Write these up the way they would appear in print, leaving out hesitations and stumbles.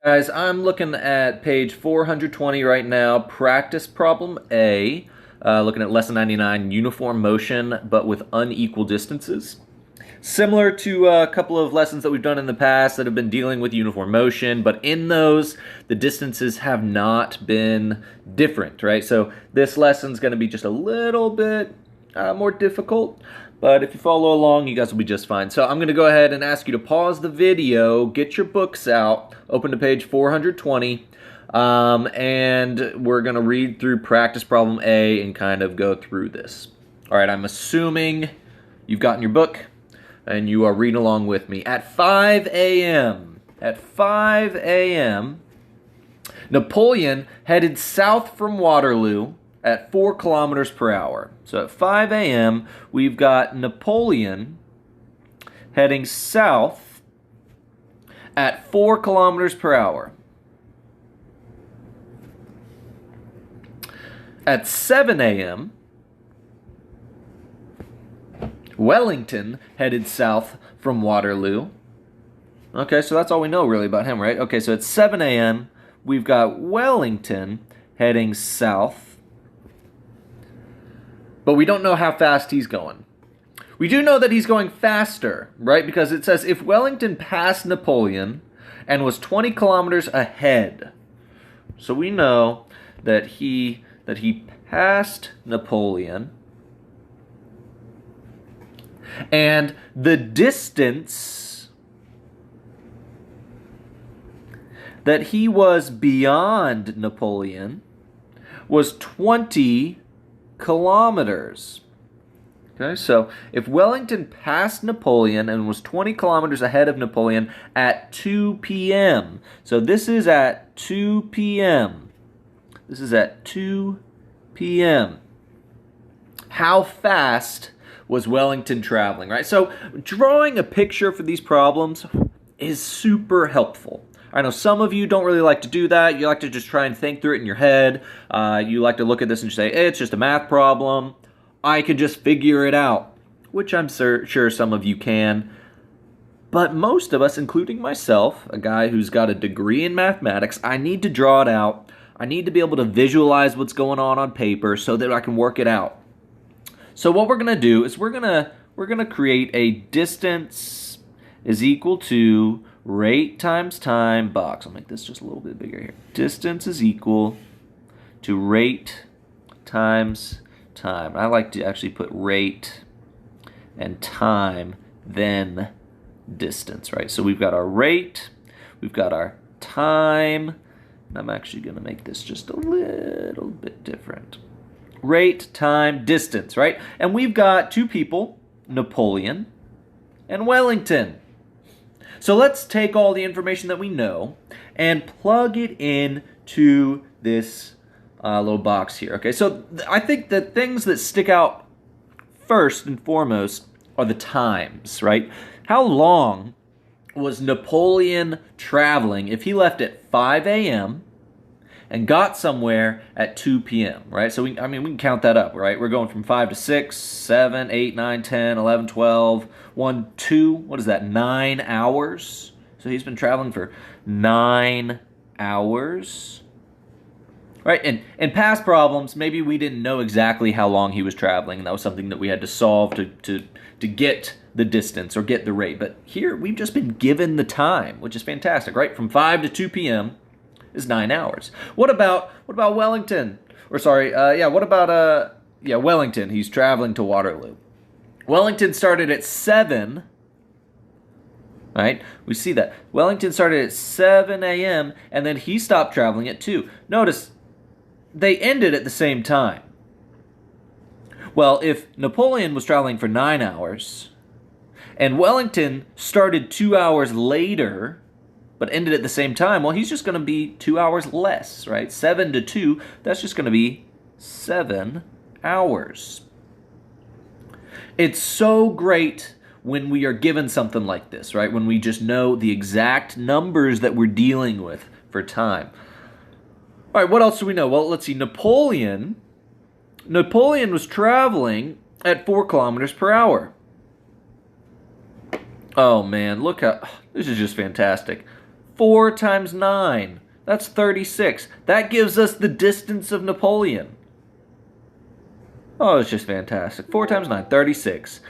Guys, I'm looking at page 420 right now, practice problem A, looking at lesson 99, uniform motion, but with unequal distances. Similar to a couple of lessons that we've done in the past that have been dealing with uniform motion, but in those, the distances have not been different, right? So this lesson's going to be just a little bit more difficult, but if you follow along, you guys will be just fine. So I'm going to go ahead and ask you to pause the video, get your books out, open to page 420, and we're going to read through practice problem A and kind of go through this. All right, I'm assuming you've gotten your book and you are reading along with me. At 5 a.m., Napoleon headed south from Waterloo at 4 kilometers per hour. So at 5 a.m., we've got Napoleon heading south at 4 kilometers per hour. At 7 a.m., Wellington headed south from Waterloo. Okay, so that's all we know really about him, right? Okay, so at 7 a.m., we've got Wellington heading south, but we don't know how fast he's going. We do know that he's going faster, right? Because it says if Wellington passed Napoleon and was 20 kilometers ahead. So we know that he passed Napoleon, and the distance that he was beyond Napoleon was 20 kilometers. Okay, so if Wellington passed Napoleon and was 20 kilometers ahead of Napoleon at 2 p.m. So this is at 2 p.m. This is at 2 p.m. How fast was Wellington traveling, right? So drawing a picture for these problems is super helpful. I know some of you don't really like to do that. You like to just try and think through it in your head. You like to look at this and say, hey, it's just a math problem. I can just figure it out, which I'm sure some of you can. But most of us, including myself, a guy who's got a degree in mathematics, I need to draw it out. I need to be able to visualize what's going on paper so that I can work it out. So what we're going to do is we're going to create a distance is equal to rate times time box. I'll make this just a little bit bigger here. Distance is equal to rate times time. I like to actually put rate and time, then distance, right? So we've got our rate, we've got our time, and I'm actually going to make this just a little bit different. Rate, time, distance, right? And we've got two people, Napoleon and Wellington. So let's take all the information that we know and plug it into this little box here. Okay, so I think the things that stick out first and foremost are the times, right? How long was Napoleon traveling if he left at 5 a.m. and got somewhere at 2 p.m., right? So we can count that up, right? We're going from 5 to 6, 7, 8, 9, 10, 11, 12, 1, 2, what is that, 9 hours? So he's been traveling for 9 hours, right? And in past problems, maybe we didn't know exactly how long he was traveling, and that was something that we had to solve to get the distance or get the rate. But here, we've just been given the time, which is fantastic, right? From 5 to 2 p.m., is 9 hours. What about Wellington? Wellington. He's traveling to Waterloo. Wellington started at 7, right? We see that. Wellington started at 7 a.m. and then he stopped traveling at 2. Notice, they ended at the same time. Well, if Napoleon was traveling for 9 hours and Wellington started 2 hours later, but ended at the same time, well, he's just going to be 2 hours less, right? 7 to 2, that's just going to be 7 hours. It's so great when we are given something like this, right? When we just know the exact numbers that we're dealing with for time. All right, what else do we know? Well, let's see. Napoleon was traveling at 4 kilometers per hour. Oh man, look how, this is just fantastic. 4 times 9. That's 36. That gives us the distance of Napoleon. Oh, it's just fantastic. 4 times 9, 36.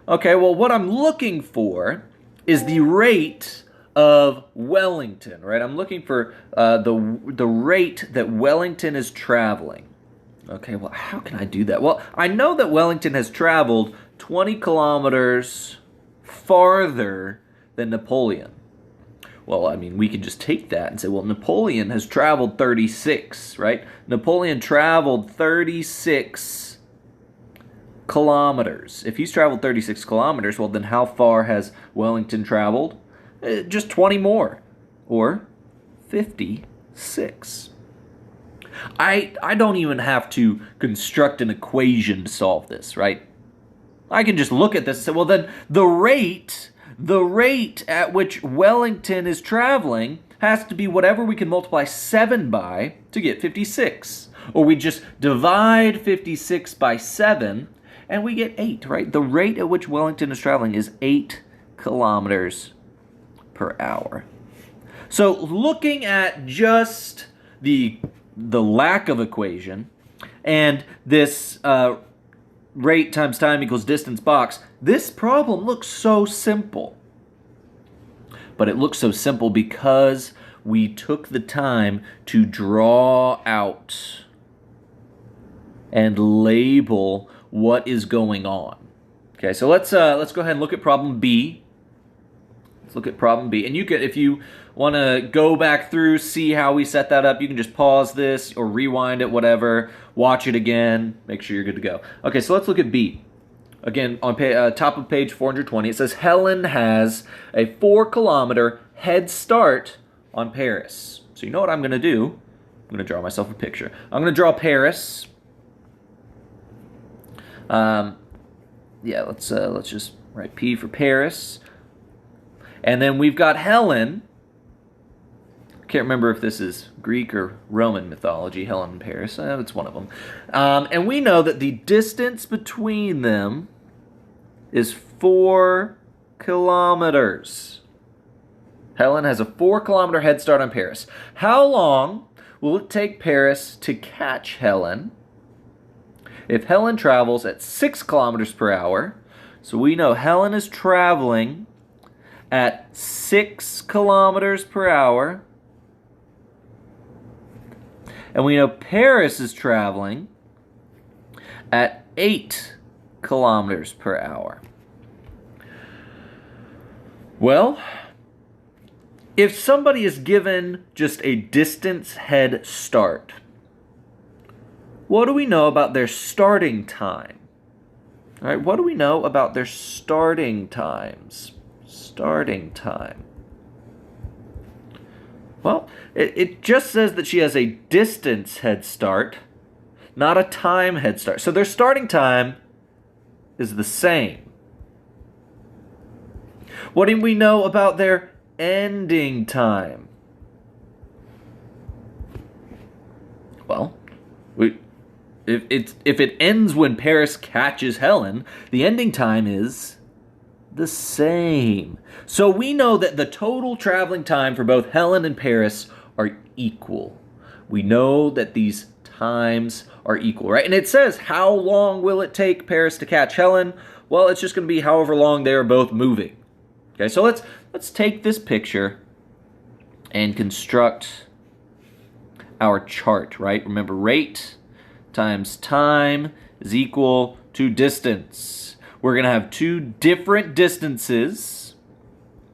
Okay, well, what I'm looking for is the rate of Wellington, right? I'm looking for the rate that Wellington is traveling. Okay, well, how can I do that? Well, I know that Wellington has traveled 20 kilometers farther than Napoleon. Well, I mean, we can just take that and say, well, Napoleon has traveled 36, right? Napoleon traveled 36 kilometers. If he's traveled 36 kilometers, well, then how far has Wellington traveled? Just 20 more, or 56. I don't even have to construct an equation to solve this, right? I can just look at this and say, well, then the rate at which Wellington is traveling has to be whatever we can multiply 7 by to get 56. Or we just divide 56 by 7 and we get 8, right? The rate at which Wellington is traveling is 8 kilometers per hour. So looking at just the lack of equation and this rate times time equals distance box, this problem looks so simple. But it looks so simple because we took the time to draw out and label what is going on. Okay, so let's go ahead and look at problem B. Let's look at problem B. And you can, if you want to go back through, see how we set that up, you can just pause this or rewind it, whatever, watch it again, make sure you're good to go. Okay, so let's look at B. Again, on top of page 420, it says Helen has a 4-kilometer head start on Paris. So you know what I'm going to do? I'm going to draw myself a picture. I'm going to draw Paris. Yeah, let's just write P for Paris. And then we've got Helen. Can't remember if this is Greek or Roman mythology, Helen and Paris. It's one of them. And we know that the distance between them is 4 kilometers. Helen has a 4-kilometer head start on Paris. How long will it take Paris to catch Helen if Helen travels at 6 kilometers per hour? So we know Helen is traveling at 6 kilometers per hour. And we know Paris is traveling at 8 kilometers per hour. Well, if somebody is given just a distance head start, what do we know about their starting time? All right, what do we know about their starting times? Starting time. Well, it just says that she has a distance head start, not a time head start. So their starting time is the same. What do we know about their ending time? Well, if it ends when Paris catches Helen, the ending time is the same. So we know that the total traveling time for both Helen and Paris are equal. We know that these times are equal, right? And it says, how long will it take Paris to catch Helen? Well, it's just going to be however long they are both moving. Okay, so let's take this picture and construct our chart, right? Remember, rate times time is equal to distance. We're going to have two different distances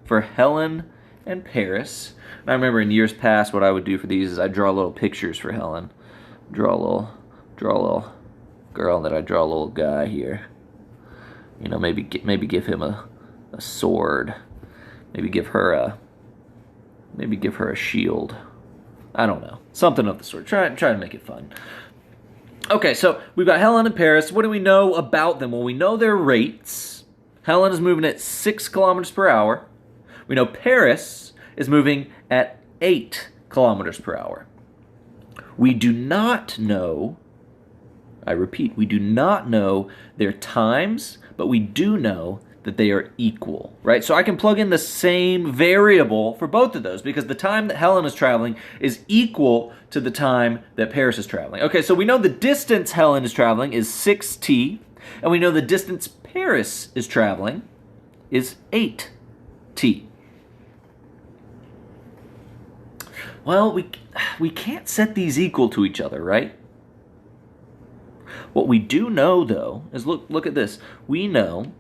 for Helen and Paris. And I remember in years past what I would do for these is I'd draw little pictures for Helen. Draw a little girl, and then I'd draw a little guy here. You know, maybe give him a sword. Maybe give her a shield. I don't know. Something of the sort. Try to make it fun. Okay, so we've got Helen and Paris. What do we know about them? Well, we know their rates. Helen is moving at 6 kilometers per hour. We know Paris is moving at 8 kilometers per hour. We do not know, I repeat, we do not know their times, but we do know that they are equal, right? So I can plug in the same variable for both of those because the time that Helen is traveling is equal to the time that Paris is traveling. Okay, so we know the distance Helen is traveling is 6t, and we know the distance Paris is traveling is 8t. Well, we can't set these equal to each other, right? What we do know, though, is look at this. We know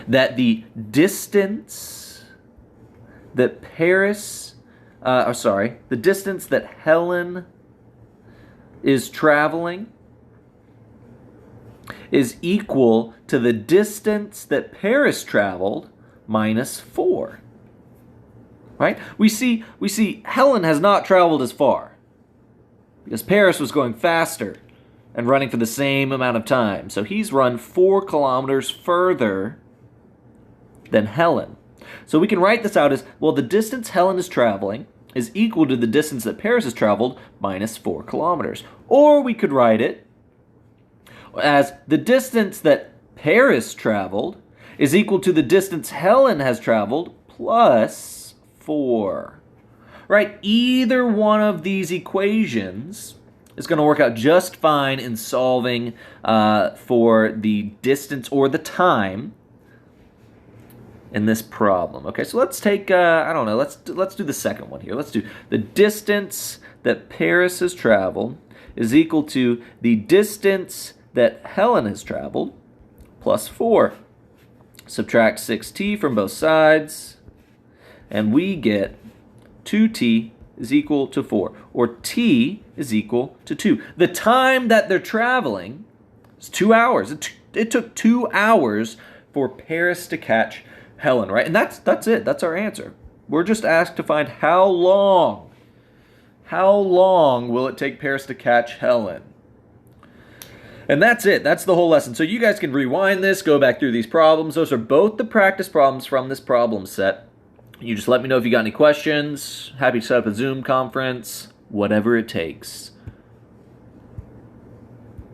that the distance that the distance that Helen is traveling is equal to the distance that Paris traveled minus 4. Right? We see Helen has not traveled as far because Paris was going faster and running for the same amount of time. So he's run 4 kilometers further than Helen. So we can write this out as, well, the distance Helen is traveling is equal to the distance that Paris has traveled minus 4 kilometers. Or we could write it as the distance that Paris traveled is equal to the distance Helen has traveled plus 4. Right? Either one of these equations is going to work out just fine in solving for the distance or the time in this problem. Okay, so let's take, let's do the second one here. Let's do the distance that Paris has traveled is equal to the distance that Helen has traveled plus 4. Subtract 6t from both sides, and we get 2t is equal to 4, or t is equal to 2. The time that they're traveling is 2 hours. It took 2 hours for Paris to catch Helen, right? And that's it. That's our answer. We're just asked to find how long will it take Paris to catch Helen? And that's it. That's the whole lesson. So you guys can rewind this, go back through these problems. Those are both the practice problems from this problem set. You just let me know if you got any questions. Happy to set up a Zoom conference, whatever it takes.